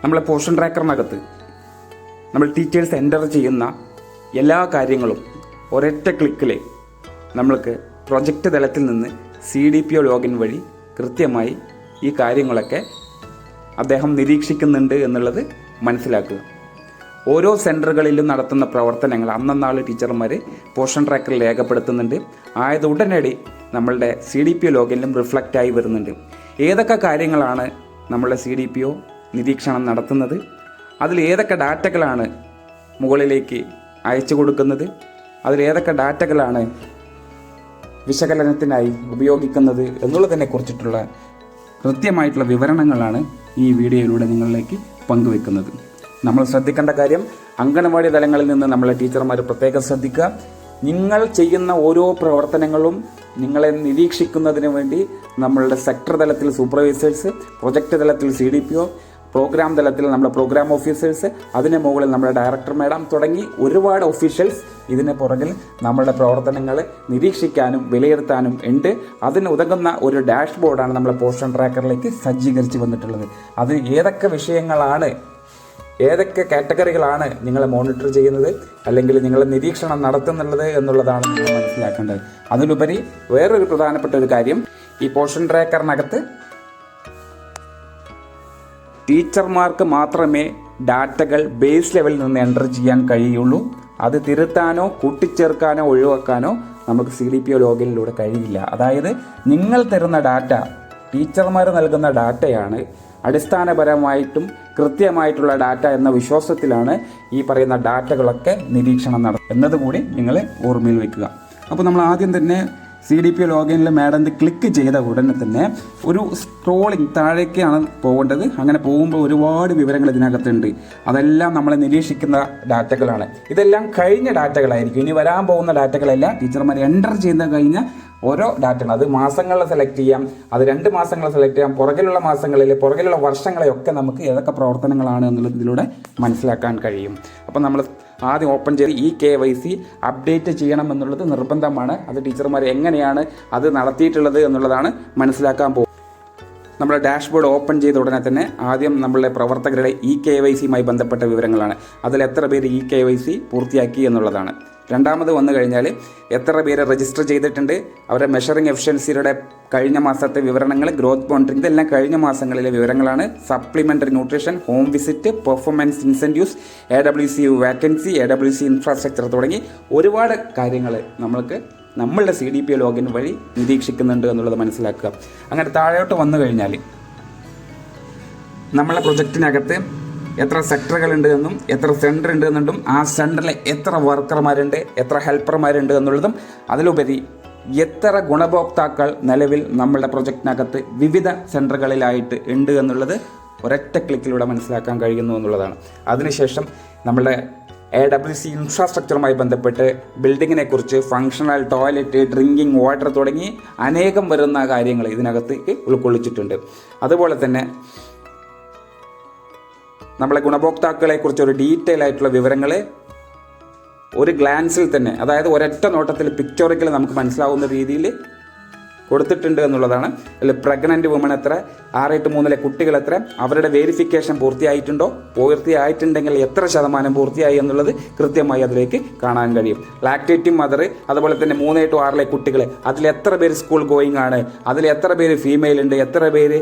നമ്മളെ പോർഷൻ ട്രാക്കറിനകത്ത് നമ്മൾ teachers enter ചെയ്യുന്ന എല്ലാ കാര്യങ്ങളും ഒരൊറ്റ ക്ലിക്കിൽ നമ്മൾക്ക് പ്രൊജക്റ്റ് തലത്തിൽ നിന്ന് CDPO ലോഗിൻ വഴി കൃത്യമായി ഈ കാര്യങ്ങളൊക്കെ അദ്ദേഹം നിരീക്ഷിക്കുന്നുണ്ട് എന്നുള്ളത് മനസ്സിലാക്കുക. ഓരോ സെൻറ്ററുകളിലും നടത്തുന്ന പ്രവർത്തനങ്ങൾ അന്നന്നാൾ ടീച്ചർമാർ പോർഷൻ ട്രാക്കറിൽ രേഖപ്പെടുത്തുന്നുണ്ട്. ആയത് ഉടനടി നമ്മളുടെ CDPO ലോഗിനിലും റിഫ്ലക്റ്റായി വരുന്നുണ്ട്. ഏതൊക്കെ കാര്യങ്ങളാണ് നമ്മളുടെ CDPO നിരീക്ഷണം നടത്തുന്നത്, അതിൽ ഏതൊക്കെ ഡാറ്റകളാണ് മുകളിലേക്ക് അയച്ചു കൊടുക്കുന്നത്, അതിലേതൊക്കെ ഡാറ്റകളാണ് വിശകലനത്തിനായി ഉപയോഗിക്കുന്നത് എന്നുള്ളതിനെ കുറിച്ചിട്ടുള്ള കൃത്യമായിട്ടുള്ള വിവരണങ്ങളാണ് ഈ വീഡിയോയിലൂടെ നിങ്ങളിലേക്ക് പങ്കുവെക്കുന്നത്. നമ്മൾ ശ്രദ്ധിക്കേണ്ട കാര്യം, അംഗനവാടി തലങ്ങളിൽ നിന്ന് നമ്മളെ ടീച്ചർമാർ പ്രത്യേകം ശ്രദ്ധിക്കുക. നിങ്ങൾ ചെയ്യുന്ന ഓരോ പ്രവർത്തനങ്ങളും നിങ്ങളെ നിരീക്ഷിക്കുന്നതിന് വേണ്ടി നമ്മളുടെ സെക്ടർ തലത്തിൽ സൂപ്പർവൈസേഴ്സ്, പ്രൊജക്റ്റ് തലത്തിൽ CDPO, പ്രോഗ്രാം തലത്തിൽ നമ്മുടെ പ്രോഗ്രാം ഓഫീസേഴ്സ്, അതിന് മുകളിൽ നമ്മുടെ ഡയറക്ടർ മാഡം തുടങ്ങി ഒരുപാട് ഒഫീഷ്യൽസ് ഇതിന് പുറകിൽ നമ്മളുടെ പ്രവർത്തനങ്ങൾ നിരീക്ഷിക്കാനും വിലയിരുത്താനും ഉണ്ട്. അതിന് ഉതകുന്ന ഒരു ഡാഷ്ബോർഡാണ് നമ്മളെ പോർഷൻ ട്രാക്കറിലേക്ക് സജ്ജീകരിച്ച് വന്നിട്ടുള്ളത്. അത് ഏതൊക്കെ വിഷയങ്ങളാണ്, ഏതൊക്കെ കാറ്റഗറികളാണ് നിങ്ങളെ മോണിറ്റർ ചെയ്യുന്നത് അല്ലെങ്കിൽ നിങ്ങളെ നിരീക്ഷണം നടത്തുന്നുള്ളത് എന്നുള്ളതാണ് നിങ്ങൾ മനസ്സിലാക്കേണ്ടത്. അതിലുപരി വേറൊരു പ്രധാനപ്പെട്ട ഒരു കാര്യം, ഈ പോർഷൻ ട്രാക്കറിനകത്ത് ടീച്ചർമാർക്ക് മാത്രമേ ഡാറ്റകൾ ബേസ് ലെവലിൽ നിന്ന് എൻ്റർ ചെയ്യാൻ കഴിയുള്ളൂ. അത് തിരുത്താനോ കൂട്ടിച്ചേർക്കാനോ ഒഴിവാക്കാനോ നമുക്ക് CDPO ലോഗിനിലൂടെ കഴിയില്ല. അതായത് നിങ്ങൾ തരുന്ന ഡാറ്റ, ടീച്ചർമാർ നൽകുന്ന ഡാറ്റയാണ് അടിസ്ഥാനപരമായിട്ടും കൃത്യമായിട്ടുള്ള ഡാറ്റ എന്ന വിശ്വാസത്തിലാണ് ഈ പറയുന്ന ഡാറ്റകളൊക്കെ നിരീക്ഷണം നടത്തുന്നത് എന്നതുകൂടി നിങ്ങൾ ഓർമ്മയിൽ വയ്ക്കുക. അപ്പോൾ നമ്മൾ ആദ്യം തന്നെ CDPO ലോഗിനിൽ മാഡം ക്ലിക്ക് ചെയ്ത ഉടനെ തന്നെ ഒരു സ്ക്രോളിംഗ് താഴേക്കാണ് പോകേണ്ടത്. അങ്ങനെ പോകുമ്പോൾ ഒരുപാട് വിവരങ്ങൾ ഇതിനകത്തുണ്ട്. അതെല്ലാം നമ്മളെ നിരീക്ഷിക്കുന്ന ഡാറ്റകളാണ്. ഇതെല്ലാം കഴിഞ്ഞ ഡാറ്റകളായിരിക്കും, ഇനി വരാൻ പോകുന്ന ഡാറ്റകളെല്ലാം ടീച്ചർമാർ എൻ്റർ ചെയ്യുന്ന കഴിഞ്ഞ ഓരോ ഡാറ്റകൾ. അത് മാസങ്ങളിൽ സെലക്ട് ചെയ്യാം, അത് 2 മാസങ്ങൾ സെലക്ട് ചെയ്യാം, പുറകിലുള്ള മാസങ്ങളിൽ, പുറകിലുള്ള വർഷങ്ങളെയൊക്കെ നമുക്ക് ഏതൊക്കെ പ്രവർത്തനങ്ങളാണ് എന്നുള്ളത് ഇതിലൂടെ മനസ്സിലാക്കാൻ കഴിയും. അപ്പം നമ്മൾ ആദ്യം ഓപ്പൺ ചെയ്ത് ഈ KYC അപ്ഡേറ്റ് ചെയ്യണം എന്നുള്ളത് നിർബന്ധമാണ്. അത് ടീച്ചർമാർ എങ്ങനെയാണ് അത് നടത്തിയിട്ടുള്ളത് എന്നുള്ളതാണ് മനസ്സിലാക്കാൻ പോകുന്നത്. നമ്മുടെ ഡാഷ്ബോർഡ് ഓപ്പൺ ചെയ്ത ഉടനെ തന്നെ ആദ്യം നമ്മളുടെ പ്രവർത്തകരുടെ KYCയുമായി ബന്ധപ്പെട്ട വിവരങ്ങളാണ്. അതിൽ എത്ര പേര് KYC പൂർത്തിയാക്കി എന്നുള്ളതാണ്. രണ്ടാമത് വന്നു കഴിഞ്ഞാൽ എത്ര പേര് രജിസ്റ്റർ ചെയ്തിട്ടുണ്ട്, അവരുടെ മെഷറിംഗ് എഫിഷ്യൻസിയുടെ കഴിഞ്ഞ മാസത്തെ വിവരണങ്ങൾ, ഗ്രോത്ത് മോണിറ്ററിംഗ്, ഇതെല്ലാം കഴിഞ്ഞ മാസങ്ങളിലെ വിവരങ്ങളാണ്. Supplementary nutrition, home visit, performance incentives, AWC vacancy, AWC infrastructure തുടങ്ങി ഒരുപാട് കാര്യങ്ങൾ നമ്മളുടെ CDPO ലോഗിൻ വഴി നിരീക്ഷിക്കുന്നുണ്ട് എന്നുള്ളത് മനസ്സിലാക്കുക. അങ്ങനെ താഴോട്ട് വന്നു കഴിഞ്ഞാൽ നമ്മളെ പ്രൊജക്റ്റിനകത്ത് എത്ര സെക്ടറുകളുണ്ട് എന്നും എത്ര സെൻറ്റർ ഉണ്ട് എന്നുണ്ടും ആ സെൻറ്ററിൽ എത്ര വർക്കർമാരുണ്ട്, എത്ര ഹെൽപ്പർമാരുണ്ട് എന്നുള്ളതും, അതിലുപരി എത്ര ഗുണഭോക്താക്കൾ നിലവിൽ നമ്മളുടെ പ്രൊജക്റ്റിനകത്ത് വിവിധ സെൻറ്ററുകളിലായിട്ട് ഉണ്ട് എന്നുള്ളത് ഒരൊറ്റ ക്ലിക്കിലൂടെ മനസ്സിലാക്കാൻ കഴിയുന്നു എന്നുള്ളതാണ്. അതിനുശേഷം നമ്മളുടെ AWC ഇൻഫ്രാസ്ട്രക്ചറുമായി ബന്ധപ്പെട്ട് ബിൽഡിങ്ങിനെ കുറിച്ച്, ഫങ്ഷണൽ ടോയ്ലറ്റ്, ഡ്രിങ്കിങ് വാട്ടർ തുടങ്ങി അനേകം വരുന്ന കാര്യങ്ങൾ ഇതിനകത്തേക്ക് ഉൾക്കൊള്ളിച്ചിട്ടുണ്ട്. അതുപോലെ തന്നെ നമ്മളെ ഗുണഭോക്താക്കളെക്കുറിച്ച് ഒരു ഡീറ്റെയിൽ ആയിട്ടുള്ള വിവരങ്ങൾ ഒരു ഗ്ലാൻസിൽ തന്നെ, അതായത് ഒരൊറ്റ നോട്ടത്തിൽ പിക്ചറിക്കൽ നമുക്ക് മനസ്സിലാവുന്ന രീതിയിൽ കൊടുത്തിട്ടുണ്ട് എന്നുള്ളതാണ്. അതിൽ പ്രഗ്നൻറ്റ് വുമൺ എത്ര, 6-3 കുട്ടികൾ എത്ര, അവരുടെ വെരിഫിക്കേഷൻ പൂർത്തിയായിട്ടുണ്ടോ, പൂർത്തിയായിട്ടുണ്ടെങ്കിൽ എത്ര ശതമാനം പൂർത്തിയായി എന്നുള്ളത് കൃത്യമായി അതിലേക്ക് കാണാൻ കഴിയും. ലാക്ടേറ്റിംഗ് മദർ, അതുപോലെ തന്നെ 3-6 കുട്ടികൾ, അതിൽ എത്ര പേര് സ്കൂൾ ഗോയിങ് ആണ്, അതിൽ എത്ര പേര് ഫീമെയിൽ ഉണ്ട്, എത്ര പേര്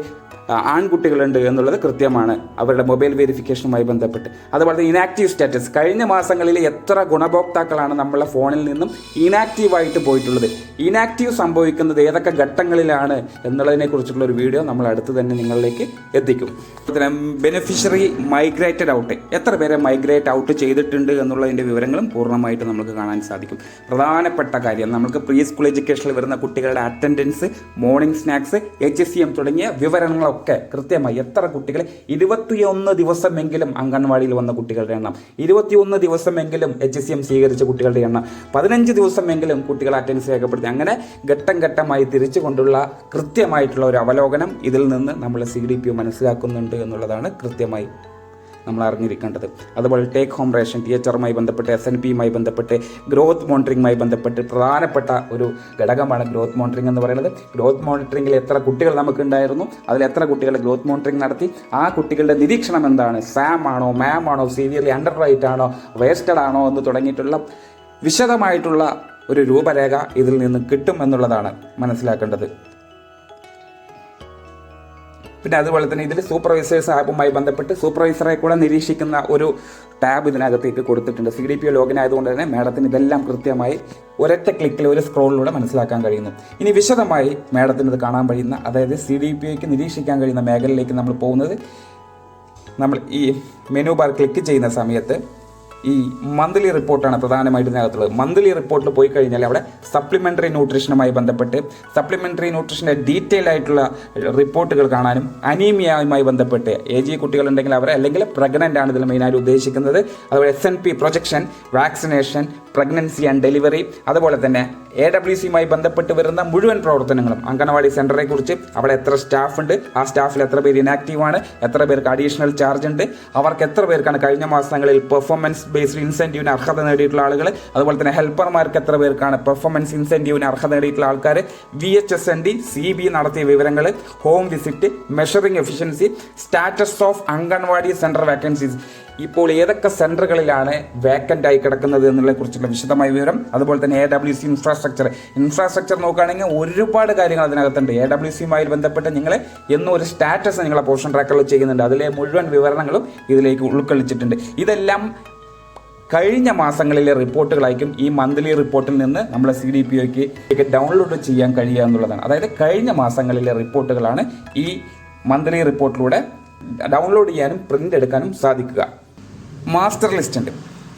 ആൺകുട്ടികളുണ്ട് എന്നുള്ളത് കൃത്യമാണ് അവരുടെ മൊബൈൽ വെരിഫിക്കേഷനുമായി ബന്ധപ്പെട്ട്. അതുപോലെ തന്നെ ഇനാക്റ്റീവ് സ്റ്റാറ്റസ്, കഴിഞ്ഞ മാസങ്ങളിൽ എത്ര ഗുണഭോക്താക്കളാണ് നമ്മളെ ഫോണിൽ നിന്നും ഇനാക്റ്റീവായിട്ട് പോയിട്ടുള്ളത്, ഇനാക്റ്റീവ് സംഭവിക്കുന്നത് ഏതൊക്കെ ഘട്ടങ്ങളിലാണ് എന്നുള്ളതിനെക്കുറിച്ചുള്ള ഒരു വീഡിയോ നമ്മൾ അടുത്ത് തന്നെ നിങ്ങളിലേക്ക് എത്തിക്കും. ബെനിഫിഷ്യറി മൈഗ്രേറ്റഡ് ഔട്ട്, എത്ര പേരെ മൈഗ്രേറ്റ് ഔട്ട് ചെയ്തിട്ടുണ്ട് എന്നുള്ളതിൻ്റെ വിവരങ്ങളും പൂർണ്ണമായിട്ട് നമുക്ക് കാണാൻ സാധിക്കും. പ്രധാനപ്പെട്ട കാര്യം, നമുക്ക് പ്രീ സ്കൂൾ എഡ്യൂക്കേഷനിൽ വരുന്ന കുട്ടികളുടെ അറ്റൻഡൻസ്, മോർണിംഗ് സ്നാക്സ്, HSCM തുടങ്ങിയ വിവരങ്ങൾ ഒക്കെ കൃത്യമായി എത്ര കുട്ടികൾ 21 ദിവസമെങ്കിലും അംഗൻവാടിയിൽ വന്ന കുട്ടികളുടെ എണ്ണം, 21 ദിവസമെങ്കിലും HSCM സ്വീകരിച്ച കുട്ടികളുടെ എണ്ണം, 15 ദിവസമെങ്കിലും കുട്ടികൾ അറ്റൻഡൻസ് രേഖപ്പെടുത്തി, അങ്ങനെ ഘട്ടം ഘട്ടമായി തിരിച്ചു കൊണ്ടുള്ള കൃത്യമായിട്ടുള്ള ഒരു അവലോകനം ഇതിൽ നിന്ന് നമ്മൾ CDPO മനസ്സിലാക്കുന്നുണ്ട് എന്നുള്ളതാണ് കൃത്യമായി നമ്മൾ അറിഞ്ഞിരിക്കേണ്ടത്. അതുപോലെ ടേക്ക് ഹോം റേഷൻ, THR-മായി ബന്ധപ്പെട്ട്, SNP-യുമായി ബന്ധപ്പെട്ട്, ഗ്രോത്ത് മോണിറ്ററിംഗുമായി ബന്ധപ്പെട്ട് പ്രധാനപ്പെട്ട ഒരു ഘടകമാണ് ഗ്രോത്ത് മോണിറ്ററിംഗ് എന്ന് പറയുന്നത്. ഗ്രോത്ത് മോണിറ്ററിംഗിൽ എത്ര കുട്ടികൾ നമുക്കുണ്ടായിരുന്നു, അതിൽ എത്ര കുട്ടികൾ ഗ്രോത്ത് മോണിറ്ററിംഗ് നടത്തി, ആ കുട്ടികളുടെ നിരീക്ഷണം എന്താണ്, സാം ആണോ, മാം ആണോ, സീവിയർലി അണ്ടർ റൈറ്റ് ആണോ, വേസ്റ്റഡ് ആണോ എന്ന് തുടങ്ങിയിട്ടുള്ള വിശദമായിട്ടുള്ള ഒരു രൂപരേഖ ഇതിൽ നിന്ന് കിട്ടും എന്നുള്ളതാണ് മനസ്സിലാക്കേണ്ടത്. പിന്നെ അതുപോലെ തന്നെ ഇതിൽ സൂപ്പർവൈസേഴ്സ് ആപ്പുമായി ബന്ധപ്പെട്ട് സൂപ്പർവൈസറെ കൂടെ നിരീക്ഷിക്കുന്ന ഒരു ടാബ് ഇതിനകത്തേക്ക് കൊടുത്തിട്ടുണ്ട്. CDPO ലോഗിൻ ആയതുകൊണ്ട് തന്നെ മാഡത്തിന് ഇതെല്ലാം കൃത്യമായി ഒരൊറ്റ ക്ലിക്കിൽ ഒരു സ്ക്രോളിലൂടെ മനസ്സിലാക്കാൻ കഴിയുന്നു. ഇനി വിശദമായി മാഡത്തിന് ഇത് കാണാൻ കഴിയുന്ന, അതായത് CDPOയ്ക്ക് നിരീക്ഷിക്കാൻ കഴിയുന്ന മേഖലയിലേക്ക് നമ്മൾ പോകുന്നത്, നമ്മൾ ഈ മെനു ബാർ ക്ലിക്ക് ചെയ്യുന്ന സമയത്ത് ഈ മന്ത്ലി റിപ്പോർട്ടാണ് പ്രധാനമായിട്ട് ഇതിനകത്തുള്ളത്. മന്ത്ലി റിപ്പോർട്ടിൽ പോയി കഴിഞ്ഞാൽ അവിടെ സപ്ലിമെൻ്ററി ന്യൂട്രീഷനുമായി ബന്ധപ്പെട്ട് സപ്ലിമെൻ്ററി ന്യൂട്രീഷൻ്റെ ഡീറ്റെയിൽ ആയിട്ടുള്ള റിപ്പോർട്ടുകൾ കാണാനും, അനീമിയയുമായി ബന്ധപ്പെട്ട് AG കുട്ടികളുണ്ടെങ്കിൽ അവർ, അല്ലെങ്കിൽ പ്രഗ്നൻ്റ് ആണ് ഇതിൽ മെയിനായിട്ട് ഉദ്ദേശിക്കുന്നത്, അതുപോലെ SNP projection, vaccination, pregnancy and delivery, അതുപോലെ തന്നെ AWC-യുമായി ബന്ധപ്പെട്ട് വരുന്ന മുഴുവൻ പ്രവർത്തനങ്ങളും, അംഗനവാടി സെൻ്ററെ കുറിച്ച്, അവിടെ എത്ര സ്റ്റാഫ് ഉണ്ട്, ആ സ്റ്റാഫിൽ എത്ര പേര് ഇനാക്റ്റീവാണ്, എത്ര പേർക്ക് അഡീഷണൽ ചാർജ് ഉണ്ട്, അവർക്ക് എത്ര പേർക്കാണ് കഴിഞ്ഞ മാസങ്ങളിൽ പെർഫോമൻസ് ബേസ്ഡ് ഇൻസെൻറ്റീവിന് അർഹത നേടിയിട്ടുള്ള ആളുകൾ, അതുപോലെ തന്നെ ഹെൽപ്പർമാർക്ക് എത്ര പേർക്കാണ് പെർഫോമൻസ് ഇൻസെൻറ്റീവിന് അർഹത നേടിയിട്ടുള്ള ആൾക്കാർ, VHSND CB നടത്തിയ വിവരങ്ങൾ, home visit, measuring efficiency, status of anganwadi centre vacancies, ഇപ്പോൾ ഏതൊക്കെ സെൻറ്ററുകളിലാണ് വേക്കൻ്റ് ആയി കിടക്കുന്നത് എന്നതിനെക്കുറിച്ചുള്ള വിശദമായ വിവരം, അതുപോലെ തന്നെ AWC ഇൻഫ്രാസ്ട്രക്ചർ നോക്കുകയാണെങ്കിൽ ഒരുപാട് കാര്യങ്ങൾ അതിനകത്തുണ്ട്. AWC-യുമായി ബന്ധപ്പെട്ട് നിങ്ങൾ എന്നും ഒരു സ്റ്റാറ്റസ് നിങ്ങളെ പോർഷൻ ട്രാക്കറിൽ ചെയ്യുന്നുണ്ട്, അതിലെ മുഴുവൻ വിവരണങ്ങളും ഇതിലേക്ക് ഉൾക്കൊള്ളിച്ചിട്ടുണ്ട്. ഇതെല്ലാം കഴിഞ്ഞ മാസങ്ങളിലെ റിപ്പോർട്ടുകളായിരിക്കും ഈ മന്ത്ലി റിപ്പോർട്ടിൽ നിന്ന് നമ്മളെ CDPOയ്ക്ക് ഡൗൺലോഡ് ചെയ്യാൻ കഴിയുക എന്നുള്ളതാണ്. അതായത് കഴിഞ്ഞ മാസങ്ങളിലെ റിപ്പോർട്ടുകളാണ് ഈ മന്ത്ലി റിപ്പോർട്ടിലൂടെ ഡൗൺലോഡ് ചെയ്യാനും പ്രിൻ്റ് എടുക്കാനും സാധിക്കുക. മാസ്റ്റർ ലിസ്റ്റ് ഉണ്ട്.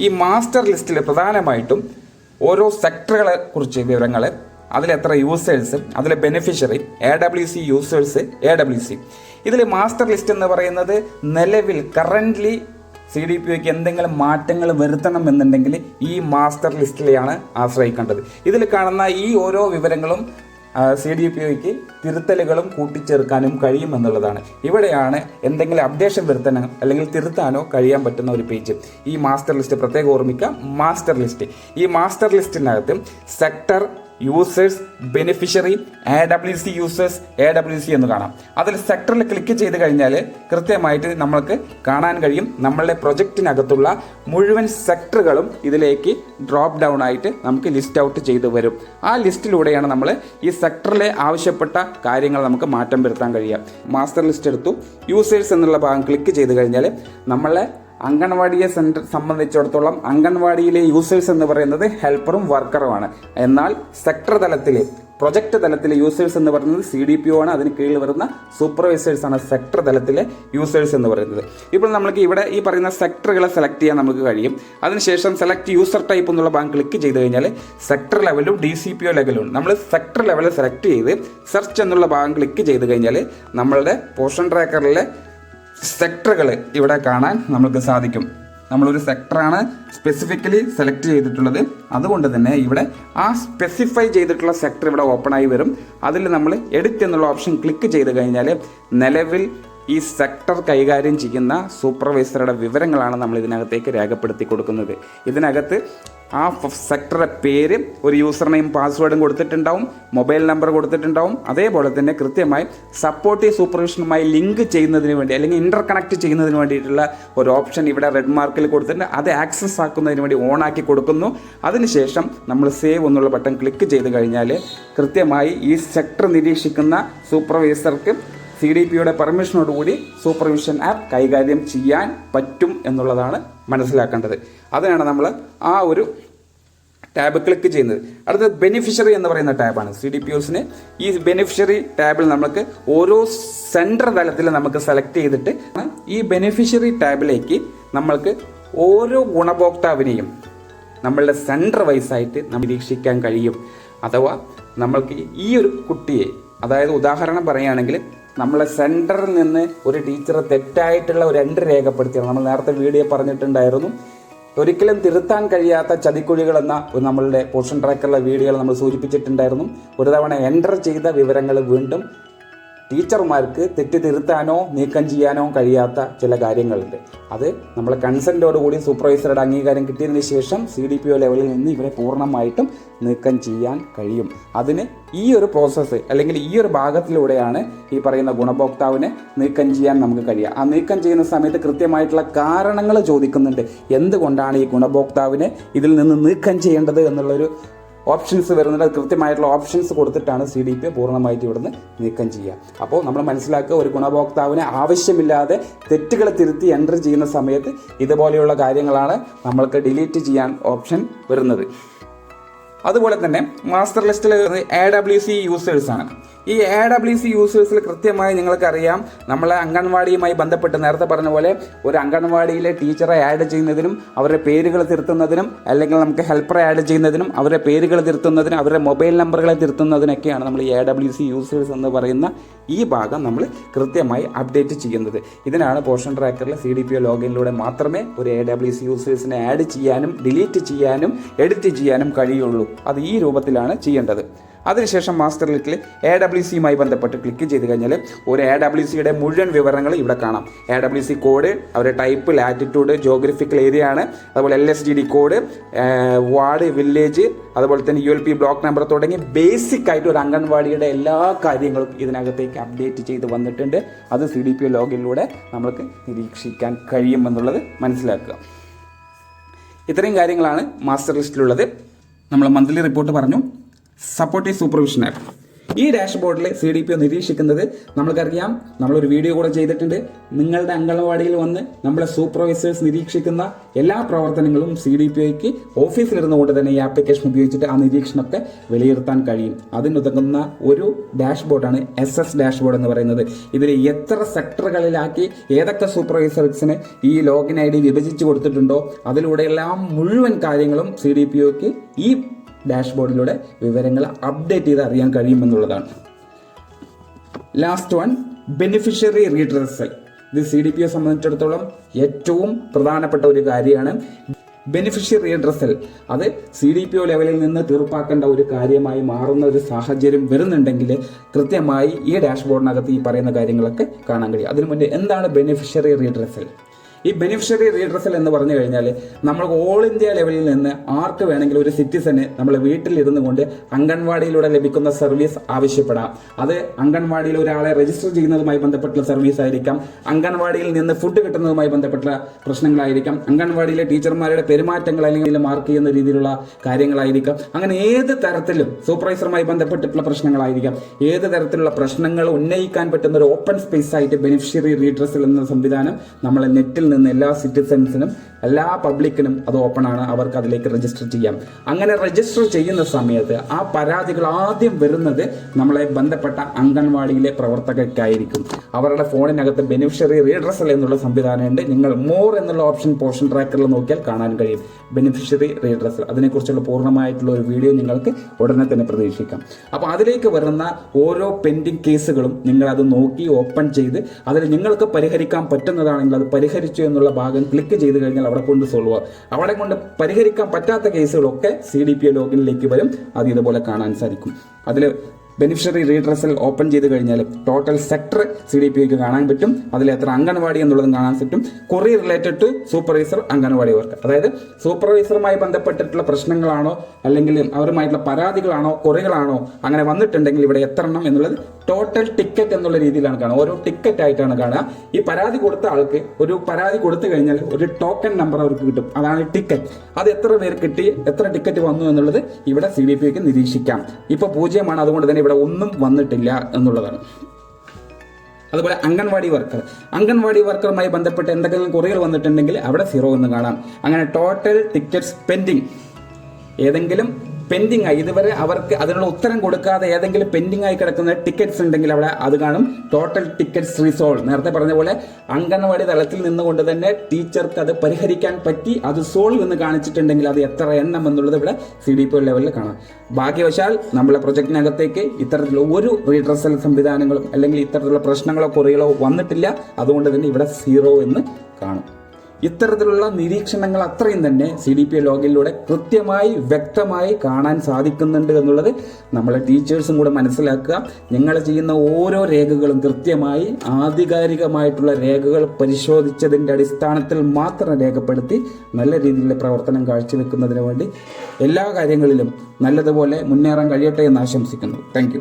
ഈ മാസ്റ്റർ ലിസ്റ്റിൽ പ്രധാനമായിട്ടും ഓരോ സെക്ടറുകളെ കുറിച്ച് വിവരങ്ങൾ, അതിലെത്ര യൂസേഴ്സ്, അതിലെ ബെനിഫിഷ്യറി, AWC യൂസേഴ്സ്, AWC. ഇതിൽ മാസ്റ്റർ ലിസ്റ്റ് എന്ന് പറയുന്നത് നിലവിൽ കറൻ്റ്ലി CDPOയ്ക്ക് എന്തെങ്കിലും മാറ്റങ്ങൾ വരുത്തണം എന്നുണ്ടെങ്കിൽ ഈ മാസ്റ്റർ ലിസ്റ്റിലെയാണ് ആശ്രയിക്കേണ്ടത്. ഇതിൽ കാണുന്ന ഈ ഓരോ വിവരങ്ങളും CDPOയ്ക്ക് തിരുത്തലുകളും കൂട്ടിച്ചേർക്കാനും കഴിയുമെന്നുള്ളതാണ്. ഇവിടെയാണ് എന്തെങ്കിലും അപ്ഡേഷൻ വരുത്താനോ അല്ലെങ്കിൽ തിരുത്താനോ കഴിയാൻ പറ്റുന്ന ഒരു പേജ്. ഈ മാസ്റ്റർ ലിസ്റ്റ് പ്രത്യേകം ഓർമ്മിക്കുക. മാസ്റ്റർ ലിസ്റ്റ്, ഈ മാസ്റ്റർ ലിസ്റ്റിനകത്ത് sector, users, beneficiary, AWC users, AWC എന്ന് കാണാം. അതിൽ സെക്ടറിൽ ക്ലിക്ക് ചെയ്ത് കഴിഞ്ഞാൽ കൃത്യമായിട്ട് നമ്മൾക്ക് കാണാൻ കഴിയും നമ്മളുടെ പ്രൊജക്റ്റിനകത്തുള്ള മുഴുവൻ സെക്ടറുകളും ഇതിലേക്ക് ഡ്രോപ്പ് ഡൗൺ ആയിട്ട് നമുക്ക് ലിസ്റ്റ് ഔട്ട് ചെയ്ത് വരും. ആ ലിസ്റ്റിലൂടെയാണ് നമ്മൾ ഈ സെക്ടറിലെ ആവശ്യപ്പെട്ട കാര്യങ്ങൾ നമുക്ക് മാറ്റം വരുത്താൻ കഴിയുക. മാസ്റ്റർ ലിസ്റ്റ് എടുത്തു, യൂസേഴ്സ് എന്നുള്ള ഭാഗം ക്ലിക്ക് ചെയ്ത് കഴിഞ്ഞാൽ നമ്മളെ അംഗൻവാടിയെ സംബന്ധിച്ചിടത്തോളം അംഗൻവാടിയിലെ യൂസേഴ്സ് എന്ന് പറയുന്നത് ഹെൽപ്പറും വർക്കറുമാണ്. എന്നാൽ സെക്ടർ തലത്തിൽ, പ്രൊജക്റ്റ് തലത്തിലെ യൂസേഴ്സ് എന്ന് പറയുന്നത് CDPO ആണ്. അതിന് കീഴിൽ വരുന്ന സൂപ്പർവൈസേഴ്സാണ് സെക്ടർ തലത്തിലെ യൂസേഴ്സ് എന്ന് പറയുന്നത്. ഇപ്പോൾ നമുക്ക് ഇവിടെ ഈ പറയുന്ന സെക്ടറുകളെ സെലക്ട് ചെയ്യാൻ നമുക്ക് കഴിയും. അതിനുശേഷം സെലക്ട് യൂസർ ടൈപ്പ് എന്നുള്ള ഭാഗം ക്ലിക്ക് ചെയ്ത് കഴിഞ്ഞാൽ സെക്ടർ ലെവലും DCPO ലെവലും നമ്മൾ സെക്ടർ ലെവൽ സെലക്ട് ചെയ്ത് സെർച്ച് എന്നുള്ള ഭാഗം ക്ലിക്ക് ചെയ്ത് കഴിഞ്ഞാൽ നമ്മളുടെ പോർഷൻ ട്രാക്കറിലെ സെക്ടറുകൾ ഇവിടെ കാണാൻ നമുക്ക് സാധിക്കും. നമ്മളൊരു സെക്ടറാണ് സ്പെസിഫിക്കലി സെലക്ട് ചെയ്തിട്ടുള്ളത്, അതുകൊണ്ട് തന്നെ ഇവിടെ ആ സ്പെസിഫൈ ചെയ്തിട്ടുള്ള സെക്ടർ ഇവിടെ ഓപ്പൺ ആയി വരും. അതിൽ നമ്മൾ എഡിറ്റ് എന്നുള്ള ഓപ്ഷൻ ക്ലിക്ക് ചെയ്ത് കഴിഞ്ഞാൽ നിലവിൽ ഈ സെക്ടർ കൈകാര്യം ചെയ്യുന്ന സൂപ്പർവൈസറുടെ വിവരങ്ങളാണ് നമ്മൾ ഇതിനകത്തേക്ക് രേഖപ്പെടുത്തി കൊടുക്കുന്നത്. ഇതിനകത്ത് ആ സെക്ടറുടെ പേര്, ഒരു യൂസർ നെയിം പാസ്വേഡും കൊടുത്തിട്ടുണ്ടാവും, മൊബൈൽ നമ്പർ കൊടുത്തിട്ടുണ്ടാവും. അതേപോലെ തന്നെ കൃത്യമായി സപ്പോർട്ടീവ് സൂപ്പർവിഷനുമായി ലിങ്ക് ചെയ്യുന്നതിന് വേണ്ടി അല്ലെങ്കിൽ ഇൻ്റർ കണക്ട് ചെയ്യുന്നതിന് വേണ്ടിയിട്ടുള്ള ഒരു ഓപ്ഷൻ ഇവിടെ റെഡ് മാർക്കിൽ കൊടുത്തിട്ടുണ്ട്. അത് ആക്സസ് ആക്കുന്നതിന് വേണ്ടി ഓൺ ആക്കി കൊടുക്കുന്നു. അതിനുശേഷം നമ്മൾ സേവ് എന്നുള്ള ബട്ടൺ ക്ലിക്ക് ചെയ്ത് കഴിഞ്ഞാൽ കൃത്യമായി ഈ സെക്ടർ നിരീക്ഷിക്കുന്ന സൂപ്പർവൈസർക്ക് CDPOയുടെ പെർമിഷനോടുകൂടി സൂപ്പർവിഷൻ ആപ്പ് കൈകാര്യം ചെയ്യാൻ പറ്റും എന്നുള്ളതാണ് മനസ്സിലാക്കേണ്ടത്. അതിനാണ് നമ്മൾ ആ ഒരു ടാബ് ക്ലിക്ക് ചെയ്യുന്നത്. അടുത്തത് ബെനിഫിഷ്യറി എന്ന് പറയുന്ന ടാബാണ്. CDPOസിന് ഈ ബെനിഫിഷ്യറി ടാബിൽ നമുക്ക് ഓരോ സെൻറ്റർ തലത്തിൽ നമുക്ക് സെലക്ട് ചെയ്തിട്ട് ഈ ബെനിഫിഷ്യറി ടാബിലേക്ക് നമ്മൾക്ക് ഓരോ ഗുണഭോക്താവിനെയും നമ്മളുടെ സെൻറ്റർ വൈസായിട്ട് നിരീക്ഷിക്കാൻ കഴിയും. അഥവാ നമ്മൾക്ക് ഈ ഒരു കുട്ടിയെ, അതായത് ഉദാഹരണം പറയുകയാണെങ്കിൽ നമ്മളെ സെൻറ്ററിൽ നിന്ന് ഒരു ടീച്ചർ തെറ്റായിട്ടുള്ള ഒരു എൻട്രി രേഖപ്പെടുത്തിയാണ്. നമ്മൾ നേരത്തെ വീഡിയോ പറഞ്ഞിട്ടുണ്ടായിരുന്നു, ഒരിക്കലും തിരുത്താൻ കഴിയാത്ത ചതിക്കുഴികൾ എന്ന നമ്മളുടെ പോർഷൻ ട്രാക്കറിലെ വീഡിയോകൾ നമ്മൾ സൂചിപ്പിച്ചിട്ടുണ്ടായിരുന്നു. ഒരു തവണ എൻ്റർ ചെയ്ത വിവരങ്ങൾ വീണ്ടും ടീച്ചർമാർക്ക് തെറ്റ് തിരുത്താനോ നീക്കം ചെയ്യാനോ കഴിയാത്ത ചില കാര്യങ്ങളുണ്ട്. അത് നമ്മൾ കൺസെൻറ്റോടുകൂടി സൂപ്പർവൈസറുടെ അംഗീകാരം കിട്ടിയതിന് ശേഷം CDPO ലെവലിൽ നിന്ന് ഇവരെ പൂർണ്ണമായിട്ടും നീക്കം ചെയ്യാൻ കഴിയും. അതിന് ഈ ഒരു പ്രോസസ്സ് അല്ലെങ്കിൽ ഈ ഒരു ഭാഗത്തിലൂടെയാണ് ഈ പറയുന്ന ഗുണഭോക്താവിനെ നീക്കം ചെയ്യാൻ നമുക്ക് കഴിയുക. ആ നീക്കം ചെയ്യുന്ന സമയത്ത് കൃത്യമായിട്ടുള്ള കാരണങ്ങൾ ചോദിക്കുന്നുണ്ട്. എന്തുകൊണ്ടാണ് ഈ ഗുണഭോക്താവിനെ ഇതിൽ നിന്ന് നീക്കം ചെയ്യേണ്ടത് എന്നുള്ളൊരു ഓപ്ഷൻസ് വരുന്നുണ്ട്. അത് കൃത്യമായിട്ടുള്ള ഓപ്ഷൻസ് കൊടുത്തിട്ടാണ് CDPO പൂർണ്ണമായിട്ട് ഇവിടുന്ന് നീക്കം ചെയ്യുക. അപ്പോൾ നമ്മൾ മനസ്സിലാക്കുക, ഒരു ഗുണഭോക്താവിനെ ആവശ്യമില്ലാതെ തെറ്റുകൾ തിരുത്തി എൻ്റർ ചെയ്യുന്ന സമയത്ത് ഇതുപോലെയുള്ള കാര്യങ്ങളാണ് നമ്മൾക്ക് ഡിലീറ്റ് ചെയ്യാൻ ഓപ്ഷൻ വരുന്നത്. അതുപോലെ തന്നെ മാസ്റ്റർ ലിസ്റ്റിൽ AWC യൂസേഴ്സാണ്. ഈ AWC യൂസേഴ്സിൽ കൃത്യമായി നിങ്ങൾക്കറിയാം, നമ്മളെ അംഗൻവാടിയുമായി ബന്ധപ്പെട്ട് നേരത്തെ പറഞ്ഞ പോലെ ഒരു അംഗൻവാടിയിലെ ടീച്ചറെ ആഡ് ചെയ്യുന്നതിനും അവരുടെ പേരുകൾ തിരുത്തുന്നതിനും അല്ലെങ്കിൽ നമുക്ക് ഹെൽപ്പറെ ആഡ് ചെയ്യുന്നതിനും അവരുടെ പേരുകൾ തിരുത്തുന്നതിനും അവരുടെ മൊബൈൽ നമ്പറുകളെ തിരുത്തുന്നതിനൊക്കെയാണ് നമ്മൾ ഈ AWC യൂസേഴ്സ് എന്ന് പറയുന്ന ഈ ഭാഗം നമ്മൾ കൃത്യമായി അപ്ഡേറ്റ് ചെയ്യുന്നത്. ഇതിനാണ് പോർഷൻ ട്രാക്കറിൽ CDPO ലോഗിനിലൂടെ മാത്രമേ ഒരു AWC യൂസേഴ്സിനെ ആഡ് ചെയ്യാനും ഡിലീറ്റ് ചെയ്യാനും എഡിറ്റ് ചെയ്യാനും കഴിയുള്ളൂ. അത് ഈ രൂപത്തിലാണ് ചെയ്യേണ്ടത്. അതിനുശേഷം മാസ്റ്റർ ലിസ്റ്റിൽ AWCയുമായി ബന്ധപ്പെട്ട് ക്ലിക്ക് ചെയ്ത് കഴിഞ്ഞാൽ ഒരു AWCയുടെ മുഴുവൻ വിവരങ്ങൾ ഇവിടെ കാണാം. AWC കോഡ്, അവരുടെ ടൈപ്പ്, ലാറ്റിറ്റ്യൂഡ്, ജോഗ്രഫിക്കൽ ഏരിയ ആണ്, അതുപോലെ LSTD കോഡ്, വാർഡ്, വില്ലേജ്, അതുപോലെ തന്നെ ULP ബ്ലോക്ക് നമ്പർ തുടങ്ങി ബേസിക് ആയിട്ട് ഒരു അംഗൻവാടിയുടെ എല്ലാ കാര്യങ്ങളും ഇതിനകത്തേക്ക് അപ്ഡേറ്റ് ചെയ്ത് വന്നിട്ടുണ്ട്. അത് CDPO ലോഗിനിലൂടെ നമുക്ക് നിരീക്ഷിക്കാൻ കഴിയുമെന്നുള്ളത് മനസ്സിലാക്കുക. ഇത്രയും കാര്യങ്ങളാണ് മാസ്റ്റർ ലിസ്റ്റിലുള്ളത്. നമ്മൾ മന്ത്ലി റിപ്പോർട്ട് പറഞ്ഞു. സപ്പോർട്ടീവ് സൂപ്പർവിഷൻ ആപ്പ് ഈ ഡാഷ്ബോർഡിൽ CDPO നിരീക്ഷിക്കുന്നത് നമ്മൾക്കറിയാം. നമ്മളൊരു വീഡിയോ കൂടെ ചെയ്തിട്ടുണ്ട്. നിങ്ങളുടെ അംഗൻവാടിയിൽ വന്ന് നമ്മളെ സൂപ്പർവൈസേഴ്സ് നിരീക്ഷിക്കുന്ന എല്ലാ പ്രവർത്തനങ്ങളും CDPOയ്ക്ക് ഓഫീസിലിരുന്നു കൊണ്ട് തന്നെ ഈ ആപ്ലിക്കേഷൻ ഉപയോഗിച്ചിട്ട് ആ നിരീക്ഷണമൊക്കെ വിലയിരുത്താൻ കഴിയും. അതിനുതകുന്ന ഒരു ഡാഷ്ബോർഡാണ് SS ഡാഷ്ബോർഡ് എന്ന് പറയുന്നത്. ഇതിൽ എത്ര സെക്ടറുകളിലാക്കി ഏതൊക്കെ സൂപ്പർവൈസേഴ്സിന് ഈ ലോഗിൻ ID വിഭജിച്ച് കൊടുത്തിട്ടുണ്ടോ അതിലൂടെയെല്ലാം മുഴുവൻ കാര്യങ്ങളും CDPOയ്ക്ക് ഈ ഡാഷ്ബോർഡിലൂടെ വിവരങ്ങൾ അപ്ഡേറ്റ് ചെയ്ത് അറിയാൻ കഴിയുമെന്നുള്ളതാണ്. Last one, beneficiary redressal. ഇത് CDPO സംബന്ധിച്ചിടത്തോളം ഏറ്റവും പ്രധാനപ്പെട്ട ഒരു കാര്യമാണ്. ബെനിഫിഷ്യറി റീഡ്രസൽ അത് CDPO ലെവലിൽ നിന്ന് തീർപ്പാക്കേണ്ട ഒരു കാര്യമായി മാറുന്ന ഒരു സാഹചര്യം വരുന്നുണ്ടെങ്കിൽ കൃത്യമായി ഈ ഡാഷ്ബോർഡിനകത്ത് ഈ പറയുന്ന കാര്യങ്ങളൊക്കെ കാണാൻ കഴിയും. അതിനു മുന്നേ എന്താണ് ബെനിഫിഷ്യറി റീഡ്രസൽ? ഈ ബെനിഫിഷ്യറി റീഡ്രസൽ എന്ന് പറഞ്ഞു കഴിഞ്ഞാൽ നമ്മൾക്ക് ഓൾ ഇന്ത്യ ലെവലിൽ നിന്ന് ആർക്ക് വേണമെങ്കിലും ഒരു സിറ്റിസന് നമ്മൾ വീട്ടിലിരുന്നു കൊണ്ട് അംഗൻവാടിയിലൂടെ ലഭിക്കുന്ന സർവീസ് ആവശ്യപ്പെടാം. അത് അംഗൻവാടിയിൽ ഒരാളെ രജിസ്റ്റർ ചെയ്യുന്നതുമായി ബന്ധപ്പെട്ടുള്ള സർവീസ് ആയിരിക്കാം, അംഗൻവാടിയിൽ നിന്ന് ഫുഡ് കിട്ടുന്നതുമായി ബന്ധപ്പെട്ട പ്രശ്നങ്ങളായിരിക്കാം, അംഗൻവാടിയിലെ ടീച്ചർമാരുടെ പെരുമാറ്റങ്ങൾ അല്ലെങ്കിൽ മാർക്ക് ചെയ്യുന്ന രീതിയിലുള്ള കാര്യങ്ങളായിരിക്കാം. അങ്ങനെ ഏത് തരത്തിലും സൂപ്പർവൈസറുമായി ബന്ധപ്പെട്ടിട്ടുള്ള പ്രശ്നങ്ങളായിരിക്കാം. ഏത് തരത്തിലുള്ള പ്രശ്നങ്ങൾ ഉന്നയിക്കാൻ പറ്റുന്ന ഒരു ഓപ്പൺ സ്പേസ് ആയിട്ട് ബെനിഫിഷ്യറി റീഡ്രസൽ എന്ന സംവിധാനം നമ്മളെ നെറ്റിൽ നിന്ന് എല്ലാ സിറ്റിസൺസിനും എല്ലാ പബ്ലിക്കിനും അത് ഓപ്പൺ ആണ്. അവർക്ക് അതിലേക്ക് രജിസ്റ്റർ ചെയ്യാം. അങ്ങനെ രജിസ്റ്റർ ചെയ്യുന്ന സമയത്ത് ആ പരാതികൾ ആദ്യം വരുന്നത് നമ്മളെ ബന്ധപ്പെട്ട അംഗൻവാടിയിലെ പ്രവർത്തകർക്കായിരിക്കും. അവരുടെ ഫോണിനകത്ത് ബെനിഫിഷ്യറി റീഡ്രസൽ എന്നുള്ള സംവിധാനമുണ്ട്. നിങ്ങൾ മോർ എന്നുള്ള ഓപ്ഷൻ പോർഷൻ ട്രാക്കറിൽ നോക്കിയാൽ കാണാൻ കഴിയും ബെനിഫിഷ്യറി റീഡ്രസൽ. അതിനെക്കുറിച്ചുള്ള പൂർണ്ണമായിട്ടുള്ള ഒരു വീഡിയോ നിങ്ങൾക്ക് ഉടനെ തന്നെ പ്രതീക്ഷിക്കാം. അപ്പോൾ അതിലേക്ക് വരുന്ന ഓരോ പെൻഡിങ് കേസുകളും നിങ്ങൾ അത് നോക്കി ഓപ്പൺ ചെയ്ത് അതിൽ നിങ്ങൾക്ക് പരിഹരിക്കാൻ പറ്റുന്നതാണെങ്കിൽ അത് പരിഹരിച്ചു എന്നുള്ള ഭാഗം ക്ലിക്ക് ചെയ്ത് കഴിഞ്ഞാൽ അവിടെ കൊണ്ട് സോൾവ് ആവും. അവിടെ കൊണ്ട് പരിഹരിക്കാൻ പറ്റാത്ത കേസുകളൊക്കെ CDPO ലോഗിനിലേക്ക് വരും. അത് ഇതുപോലെ കാണാൻ സാധിക്കും. അതിൽ ബെനിഫിഷ്യറി റീഡ്രസൽ ഓപ്പൺ ചെയ്ത് കഴിഞ്ഞാൽ ടോട്ടൽ സെക്ടർ CDPOയ്ക്ക് കാണാൻ പറ്റും. അതിൽ എത്ര അംഗൻവാടി എന്നുള്ളതും കാണാൻ പറ്റും. Query related to supervisor anganwadi work, അതായത് സൂപ്പർവൈസറുമായി ബന്ധപ്പെട്ടിട്ടുള്ള പ്രശ്നങ്ങളാണോ അല്ലെങ്കിൽ അവരുമായിട്ടുള്ള പരാതികളാണോ കൊറികളാണോ അങ്ങനെ വന്നിട്ടുണ്ടെങ്കിൽ ഇവിടെ എത്ര എണ്ണം എന്നുള്ളത് ടോട്ടൽ ടിക്കറ്റ് എന്നുള്ള രീതിയിലാണ് കാണുക. ഓരോ ടിക്കറ്റ് ആയിട്ടാണ് കാണുക. ഈ പരാതി കൊടുത്ത ആൾക്ക് ഒരു പരാതി കൊടുത്തു കഴിഞ്ഞാൽ ഒരു ടോക്കൺ നമ്പർ അവർക്ക് കിട്ടും. അതാണ് ടിക്കറ്റ്. അത് എത്ര പേർ കിട്ടി, എത്ര ടിക്കറ്റ് വന്നു എന്നുള്ളത് ഇവിടെ CDPOയ്ക്ക് നിരീക്ഷിക്കാം. ഇപ്പോൾ 0 അതുകൊണ്ട് തന്നെ ഇവിടെ ഒന്നും വന്നിട്ടില്ല എന്നുള്ളതാണ്. അതുപോലെ അംഗൻവാടി വർക്കറുമായി ബന്ധപ്പെട്ട് എന്തെങ്കിലും കുറവുകൾ വന്നിട്ടുണ്ടെങ്കിൽ അവിടെ 0 എന്ന് കാണാം. അങ്ങനെ ടോട്ടൽ ടിക്കറ്റ്സ് പെൻഡിങ്, ഏതെങ്കിലും പെൻഡിങ് ആയി ഇതുവരെ അവർക്ക് അതിനുള്ള ഉത്തരം കൊടുക്കാതെ ഏതെങ്കിലും പെൻഡിങ് ആയി കിടക്കുന്ന ടിക്കറ്റ്സ് ഉണ്ടെങ്കിൽ അവിടെ അത് കാണും. ടോട്ടൽ ടിക്കറ്റ്സ് റിസോൾവ്, നേരത്തെ പറഞ്ഞ പോലെ അംഗൻവാടി തലത്തിൽ നിന്നുകൊണ്ട് തന്നെ ടീച്ചർക്ക് അത് പരിഹരിക്കാൻ പറ്റി അത് സോൾവ് എന്ന് കാണിച്ചിട്ടുണ്ടെങ്കിൽ അത് എത്ര എണ്ണം എന്നുള്ളത് ഇവിടെ CDPO ലെവലിൽ കാണാം. ഭാഗ്യവശാൽ നമ്മളെ പ്രൊജക്റ്റിനകത്തേക്ക് ഇത്തരത്തിലുള്ള ഒരു റീഡ്രസൽ സംവിധാനങ്ങളും അല്ലെങ്കിൽ ഇത്തരത്തിലുള്ള പ്രശ്നങ്ങളോ കുറവുകളോ വന്നിട്ടില്ല. അതുകൊണ്ട് തന്നെ ഇവിടെ 0 എന്ന് കാണും. ഇത്തരത്തിലുള്ള നിരീക്ഷണങ്ങൾ അത്രയും തന്നെ CDPO ലോഗിനിലൂടെ കൃത്യമായി വ്യക്തമായി കാണാൻ സാധിക്കുന്നുണ്ട് എന്നുള്ളത് നമ്മളെ ടീച്ചേഴ്സും കൂടെ മനസ്സിലാക്കുക. നിങ്ങൾ ചെയ്യുന്ന ഓരോ രേഖകളും കൃത്യമായി ആധികാരികമായിട്ടുള്ള രേഖകൾ പരിശോധിച്ചതിൻ്റെ അടിസ്ഥാനത്തിൽ മാത്രം രേഖപ്പെടുത്തി നല്ല രീതിയിലുള്ള പ്രവർത്തനം കാഴ്ചവെക്കുന്നതിന് വേണ്ടി എല്ലാ കാര്യങ്ങളിലും നല്ലതുപോലെ മുന്നേറാൻ കഴിയട്ടെ എന്ന് ആശംസിക്കുന്നു. താങ്ക്